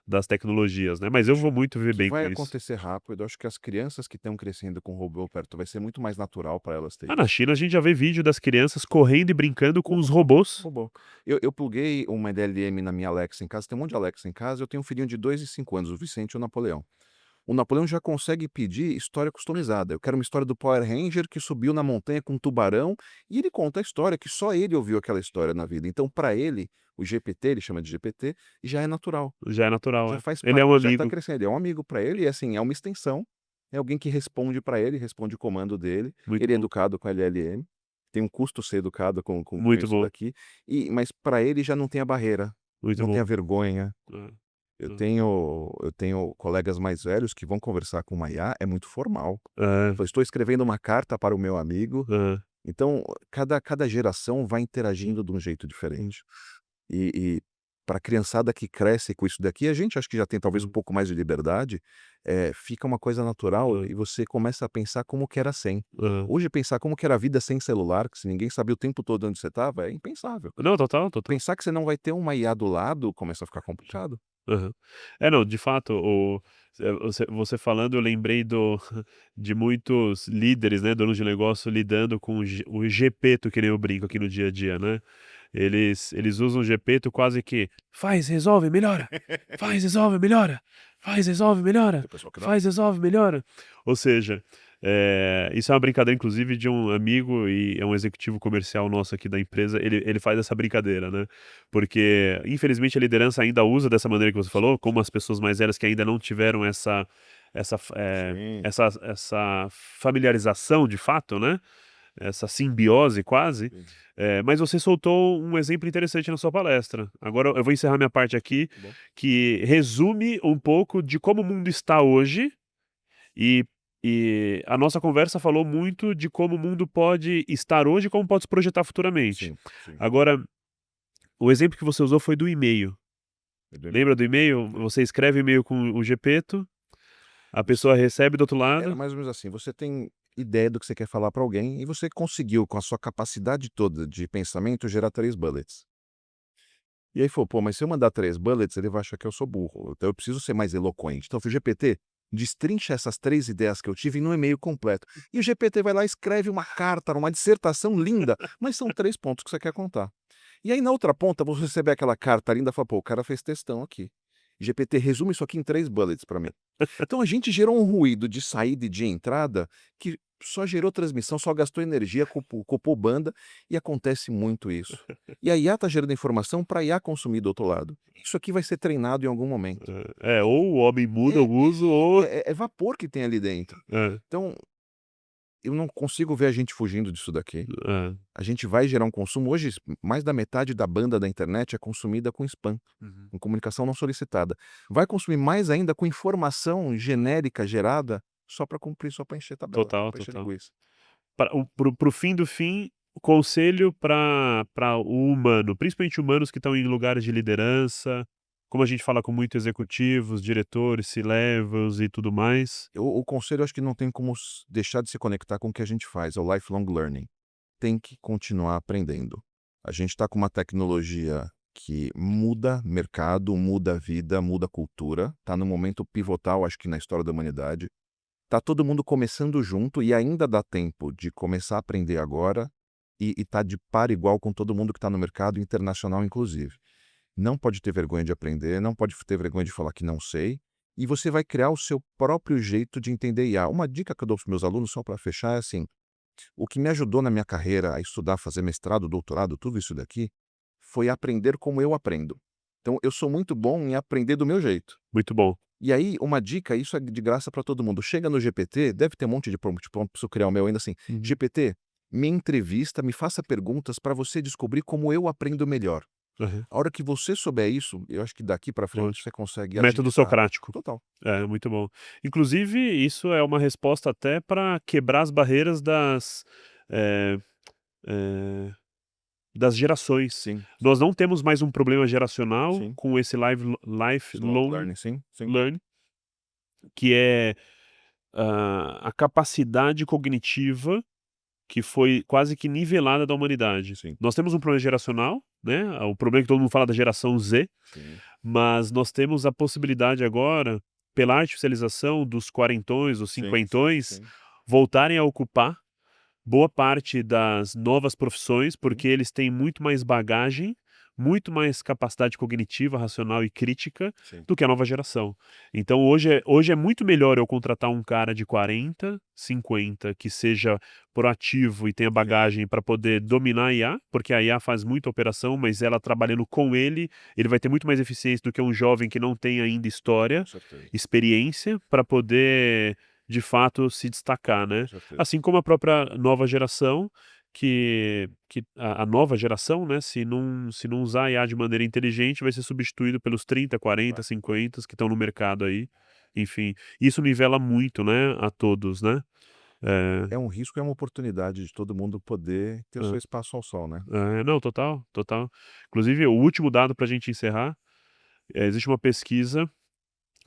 das tecnologias, né, mas eu vou muito ver Que bem vai com isso. acontecer rápido. Eu acho que as crianças que estão crescendo com o robô perto vai ser muito mais natural para elas ter Ah, na isso. China a gente já vê vídeo das crianças correndo e brincando Com com o os robô, robôs. robô. Eu pluguei uma DLM na minha Alexa em casa, tem um monte de Alexa em casa, eu tenho um filhinho de 2 e 5 anos, o Vicente e o Napoleão. O Napoleão já consegue pedir história customizada. Eu quero uma história do Power Ranger que subiu na montanha com um tubarão, e ele conta a história que só ele ouviu aquela história na vida. Então, para ele, o GPT, ele chama de GPT, já é natural, Já é natural, já é. faz Ele é parte, um já está amigo. crescendo. Ele é um amigo para ele, e assim, é uma extensão. É alguém que responde para ele, responde o comando dele. Muito Ele é bom, educado com LLM. Tem um custo ser educado com muito isso bom, daqui. Mas para ele já não tem a barreira, muito não bom. tem a vergonha. É, Eu tenho colegas mais velhos que vão conversar com uma IA, é muito formal. é, Fala: "Estou escrevendo uma carta para o meu amigo". é, Então, cada geração vai interagindo de um jeito diferente. E pra criançada que cresce com isso daqui, a gente acho que já tem talvez um hum, pouco mais de liberdade, fica uma coisa natural é, e você começa a pensar como que era sem. é. Hoje pensar como que era a vida sem celular, que se ninguém sabia o tempo todo onde você estava, é impensável. Não, total, total. Pensar que você não vai ter uma IA do lado, começa a ficar complicado. Aham. É, não, de fato, você falando, eu lembrei de muitos líderes, né, donos de negócio lidando com o Gepeto, que nem eu brinco aqui no dia a dia, né. Eles usam o Gepeto quase que faz, resolve, melhora, faz, resolve, melhora, faz, resolve, melhora, Tem pessoal que não. faz, resolve, melhora. Ou seja, isso é uma brincadeira, inclusive, de um amigo e é um executivo comercial nosso aqui da empresa. Ele faz essa brincadeira, né? Porque, infelizmente, a liderança ainda usa dessa maneira que você falou, como as pessoas mais velhas que ainda não tiveram Sim. essa familiarização de fato, né? Essa simbiose quase. Sim. Mas você soltou um exemplo interessante na sua palestra. Agora eu vou encerrar minha parte aqui, Bom. que resume um pouco de como o mundo está hoje e, e a nossa conversa falou muito de como o mundo pode estar hoje e como pode se projetar futuramente. Sim, sim. Agora, o exemplo que você usou foi do e-mail. Lembra do e-mail? Você escreve e-mail com o Gepeto, a pessoa recebe do outro Era lado. mais ou menos assim, você tem ideia do que você quer falar para alguém e você conseguiu, com a sua capacidade toda de pensamento, gerar 3 bullets. E aí falou: "Pô, mas se eu mandar 3 bullets, ele vai achar que eu sou burro, então eu preciso ser mais eloquente". Então eu falei: "GPT, destrincha essas 3 ideias que eu tive num e-mail completo". E o GPT vai lá e escreve uma carta, uma dissertação linda, mas são 3 pontos que você quer contar. E aí na outra ponta, você receber aquela carta linda e fala: "Pô, o cara fez textão aqui. GPT, resume isso aqui em 3 bullets para mim". Então a gente gerou um ruído de saída e de entrada que só gerou transmissão, só gastou energia, ocupou banda, e acontece muito isso. E a IA está gerando informação para a IA consumir do outro lado. Isso aqui vai ser treinado em algum momento. Ou o homem muda É o uso, ou. é vapor que tem ali dentro. É, Então, eu não consigo ver a gente fugindo disso daqui. é. A gente vai gerar um consumo hoje, mais da metade da banda da internet é consumida com spam, Uhum. com comunicação não solicitada. Vai consumir mais ainda com informação genérica gerada só para cumprir, só para encher tabela, Total, para encher total. linguiça. Pro fim do fim, o conselho para o humano, principalmente humanos que estão em lugares de liderança, como a gente fala com muitos executivos, diretores, C-levels e tudo mais. O conselho, eu acho que não tem como deixar de se conectar com o que a gente faz, é o lifelong learning. Tem que continuar aprendendo. A gente está com uma tecnologia que muda mercado, muda vida, muda cultura. Está no momento pivotal, acho que na história da humanidade. Tá todo mundo começando junto e ainda dá tempo de começar a aprender agora e tá de par igual com todo mundo que está no mercado internacional, inclusive. Não pode ter vergonha de aprender, não pode ter vergonha de falar que não sei, e você vai criar o seu próprio jeito de entender IA. Uma dica que eu dou para os meus alunos, só para fechar, é assim: o que me ajudou na minha carreira a estudar, fazer mestrado, doutorado, tudo isso daqui, foi aprender como eu aprendo. Então, eu sou muito bom em aprender do meu jeito. Muito bom. E aí, uma dica, isso é de graça para todo mundo. Chega no GPT, deve ter um monte de prompt, preciso criar o meu ainda assim. Uhum. GPT, me entrevista, me faça perguntas para você descobrir como eu aprendo melhor. Aham. A hora que você souber isso, eu acho que daqui para frente Ótimo. você consegue Método agilizar. socrático. Total. É, muito bom. Inclusive, isso é uma resposta até para quebrar as barreiras eh, eh, das gerações. Sim, Nós não temos mais um problema geracional sim. com esse Long lifelong learning, sim, sim. learning, que é a capacidade cognitiva que foi quase que nivelada da humanidade. Sim, Nós temos um problema geracional, né? O problema é que todo mundo fala da geração Z, sim. mas nós temos a possibilidade agora, pela artificialização dos quarentões, dos Sim, cinquentões, sim. voltarem a ocupar boa parte das novas profissões, Sim. porque eles têm muito mais bagagem, muito mais capacidade cognitiva, racional e crítica Sim. do que a nova geração. Então hoje é muito melhor eu contratar um cara de 40, 50 que seja proativo e tenha bagagem para poder dominar a IA, porque a IA faz muita operação, mas ela trabalhando com ele vai ter muito mais eficiência do que um jovem que não tem ainda história, Com certeza. experiência para poder de fato se destacar, né? Com certeza. Assim como a própria nova geração, que a nova geração, né, se não usar a IA de maneira inteligente, vai ser substituído pelos 30, 40, Vai. 50 que estão no mercado aí. Enfim, isso nivela muito, né, a todos, né? É, É um risco e é uma oportunidade de todo mundo poder ter o seu espaço ao sol, né? não, total, total. Inclusive, o último dado para a gente encerrar, existe uma pesquisa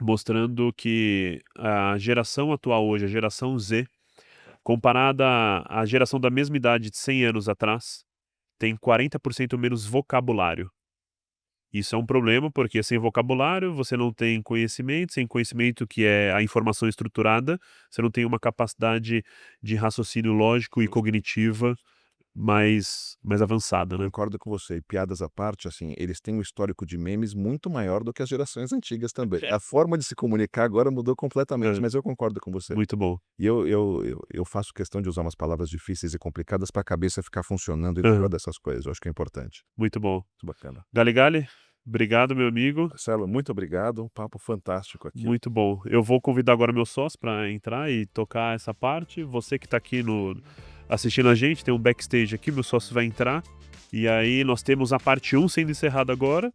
mostrando que a geração atual hoje, a geração Z, comparada à geração da mesma idade de 100 anos atrás, tem 40% menos vocabulário. Isso é um problema, porque sem vocabulário você não tem conhecimento, sem conhecimento que é a informação estruturada, você não tem uma capacidade de raciocínio lógico e Justo. cognitiva mais avançada, né? Concordo com você. E piadas à parte, assim, eles têm um histórico de memes muito maior do que as gerações antigas também. A forma de se comunicar agora mudou completamente, É. mas eu concordo com você. Muito bom. E eu faço questão de usar umas palavras difíceis e complicadas para a cabeça ficar funcionando e lembrar dessas coisas. Eu acho que é importante. Muito bom. Muito bacana. Gali, obrigado, meu amigo. Marcelo, muito obrigado. Um papo fantástico aqui. Muito bom. Eu vou convidar agora meu sócio para entrar e tocar essa parte. Você que está aqui assistindo a gente, tem um backstage aqui, meu sócio vai entrar. E aí nós temos a parte 1 sendo encerrada agora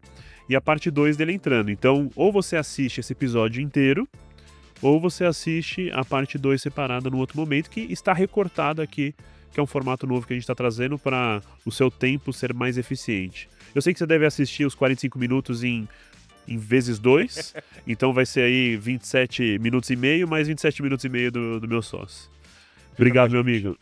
e a parte 2 dele entrando. Então, ou você assiste esse episódio inteiro, ou você assiste a parte 2 separada no outro momento, que está recortada aqui, que é um formato novo que a gente está trazendo para o seu tempo ser mais eficiente. Eu sei que você deve assistir os 45 minutos em vezes 2, então vai ser aí 27 minutos e meio, mais 27 minutos e meio do meu sócio. Obrigado, meu amigo.